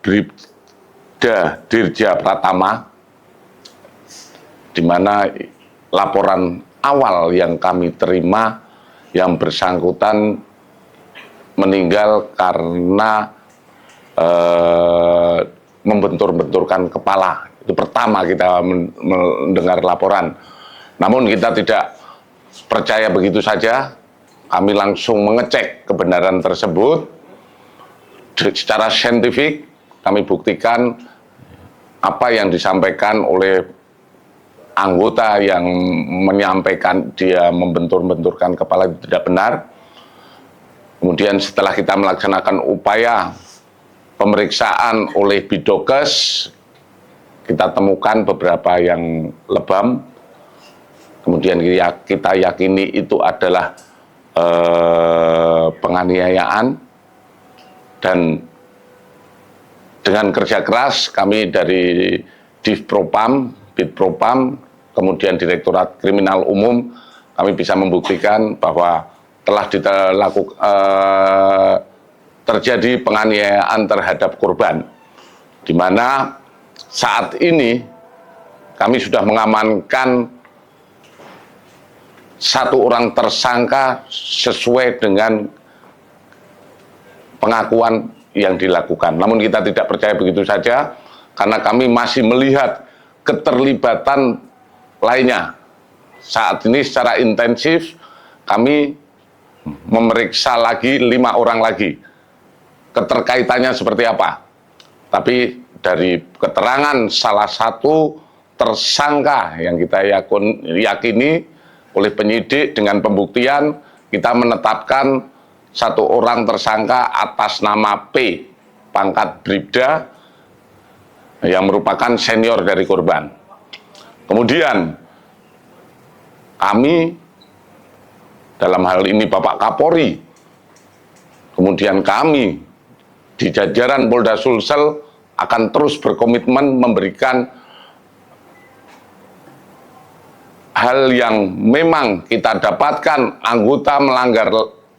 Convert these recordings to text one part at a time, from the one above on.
Bribda Dirja Pratama, di mana laporan awal yang kami terima yang bersangkutan meninggal karena membentur-benturkan kepala. Itu pertama kita mendengar laporan. Namun kita tidak percaya begitu saja. Kami langsung mengecek kebenaran tersebut. Secara saintifik kami buktikan apa yang disampaikan oleh anggota yang menyampaikan dia membentur-benturkan kepala itu tidak benar. Kemudian setelah kita melaksanakan upaya pemeriksaan oleh Bidokes, kita temukan beberapa yang lebam. Kemudian kita yakini itu adalah penganiayaan. Dan dengan kerja keras kami dari Divpropam, Bitpropam, kemudian Direktorat Kriminal Umum, kami bisa membuktikan bahwa telah terjadi penganiayaan terhadap korban, di mana saat ini kami sudah mengamankan satu orang tersangka sesuai dengan pengakuan yang dilakukan. Namun kita tidak percaya begitu saja, karena kami masih melihat keterlibatan lainnya. Saat ini secara intensif kami memeriksa lagi 5 orang lagi. Keterkaitannya seperti apa? Tapi dari keterangan salah satu tersangka yang kita yakini oleh penyidik dengan pembuktian, kita menetapkan satu orang tersangka atas nama P, pangkat Bribda, yang merupakan senior dari korban. Kemudian kami, dalam hal ini Bapak Kapolri, kemudian kami di jajaran Polda Sulsel akan terus berkomitmen memberikan hal yang memang kita dapatkan anggota melanggar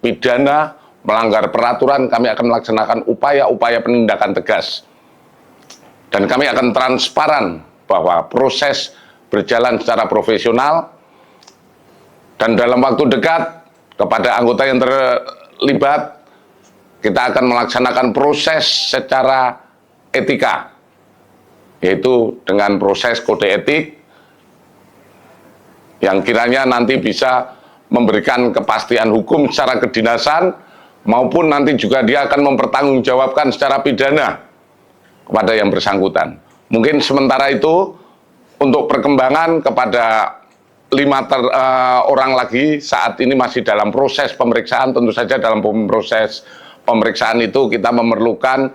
pidana, melanggar peraturan, kami akan melaksanakan upaya-upaya penindakan tegas. Dan kami akan transparan bahwa proses berjalan secara profesional, dan dalam waktu dekat kepada anggota yang terlibat, kita akan melaksanakan proses secara etika, yaitu dengan proses kode etik, yang kiranya nanti bisa memberikan kepastian hukum secara kedinasan, maupun nanti juga dia akan mempertanggungjawabkan secara pidana kepada yang bersangkutan. Mungkin sementara itu untuk perkembangan kepada 5 orang lagi saat ini masih dalam proses pemeriksaan. Tentu saja dalam proses pemeriksaan itu kita memerlukan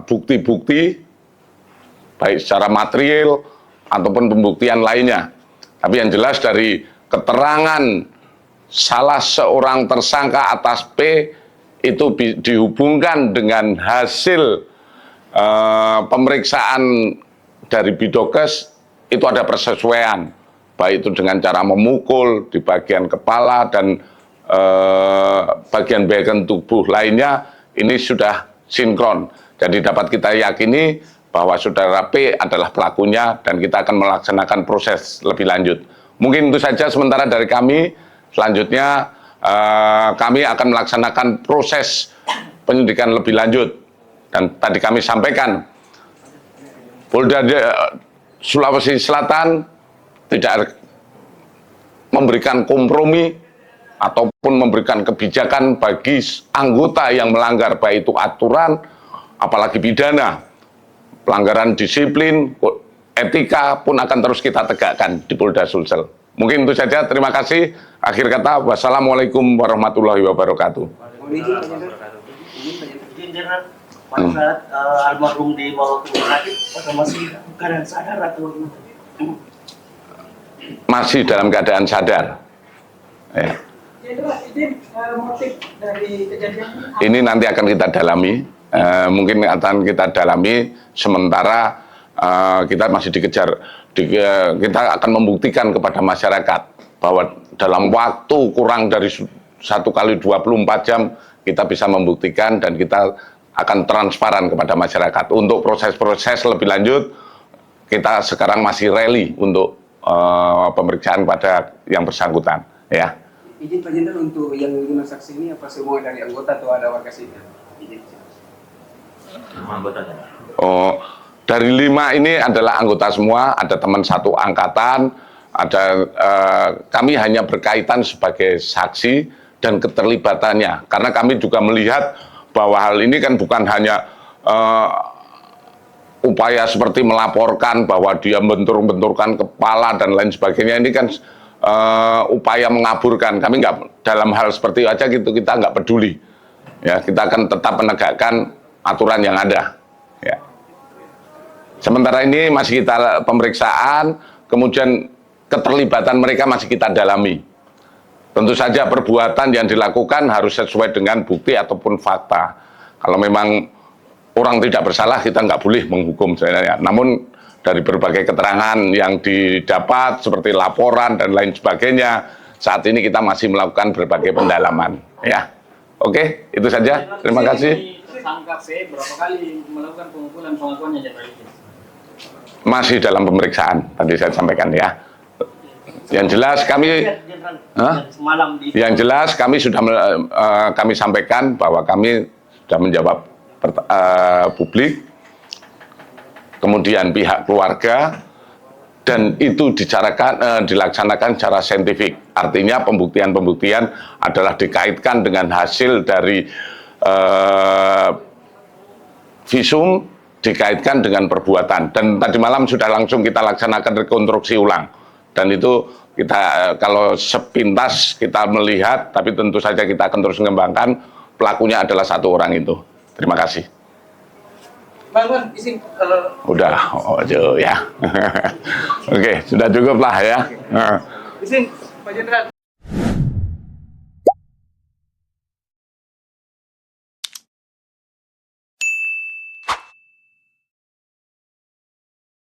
bukti-bukti baik secara material ataupun pembuktian lainnya. Tapi yang jelas dari keterangan salah seorang tersangka atas P itu dihubungkan dengan hasil pemeriksaan dari Bidokes, itu ada persesuaian, baik itu dengan cara memukul di bagian kepala dan bagian-bagian tubuh lainnya, ini sudah sinkron. Jadi dapat kita yakini bahwa saudara P adalah pelakunya, dan kita akan melaksanakan proses lebih lanjut. Mungkin itu saja sementara dari kami. Selanjutnya kami akan melaksanakan proses penyidikan lebih lanjut. Dan tadi kami sampaikan, Polda Sulawesi Selatan tidak memberikan kompromi ataupun memberikan kebijakan bagi anggota yang melanggar, baik itu aturan, apalagi pidana. Pelanggaran disiplin, etika pun akan terus kita tegakkan di Polda Sulsel. Mungkin itu saja, terima kasih. Akhir kata, wassalamualaikum warahmatullahi wabarakatuh. Pada saat almarhum dibawa ke rumah sakit, apakah masih keadaan sadar atau masih dalam keadaan sadar? Ya. Motif dari kejadian ini nanti akan kita dalami. Mungkin akan kita dalami, sementara kita masih dikejar. Kita akan membuktikan kepada masyarakat bahwa dalam waktu kurang dari 1 kali 24 jam kita bisa membuktikan dan kita akan transparan kepada masyarakat. Untuk proses-proses lebih lanjut, kita sekarang masih rally untuk pemeriksaan pada yang bersangkutan. Ya. Izin Pak Jenderal, untuk yang 5 saksi ini apa semua dari anggota atau ada warga sipil? Izin. Oh, dari 5 ini adalah anggota semua, ada teman satu angkatan, ada kami hanya berkaitan sebagai saksi dan keterlibatannya, karena kami juga melihat bahwa hal ini kan bukan hanya upaya seperti melaporkan bahwa dia bentur-benturkan kepala dan lain sebagainya. Ini kan upaya mengaburkan. Kami nggak, dalam hal seperti itu aja gitu, kita nggak peduli. Ya, kita akan tetap menegakkan aturan yang ada. Ya. Sementara ini masih kita pemeriksaan, kemudian keterlibatan mereka masih kita dalami. Tentu saja perbuatan yang dilakukan harus sesuai dengan bukti ataupun fakta. Kalau memang orang tidak bersalah, kita nggak boleh menghukum sebenarnya. Namun dari berbagai keterangan yang didapat, seperti laporan dan lain sebagainya, saat ini kita masih melakukan berbagai pendalaman. Ya, oke, itu saja. Terima kasih. Tersangka P berapa kali melakukan pengumpulan pengakuannya Jenderal? Masih dalam pemeriksaan, tadi saya sampaikan ya. Yang jelas kami, yang jelas kami sudah kami sampaikan bahwa kami sudah menjawab publik, kemudian pihak keluarga, dan itu dilaksanakan secara saintifik. Artinya pembuktian-pembuktian adalah dikaitkan dengan hasil dari visum, dikaitkan dengan perbuatan. Dan tadi malam sudah langsung kita laksanakan rekonstruksi ulang. Dan itu kita kalau sepintas kita melihat, tapi tentu saja kita akan terus mengembangkan, pelakunya adalah satu orang itu. Terima kasih. Bang, izin. Udah, ya. Oke, sudah cukup lah ya. Izin Pak Jenderal.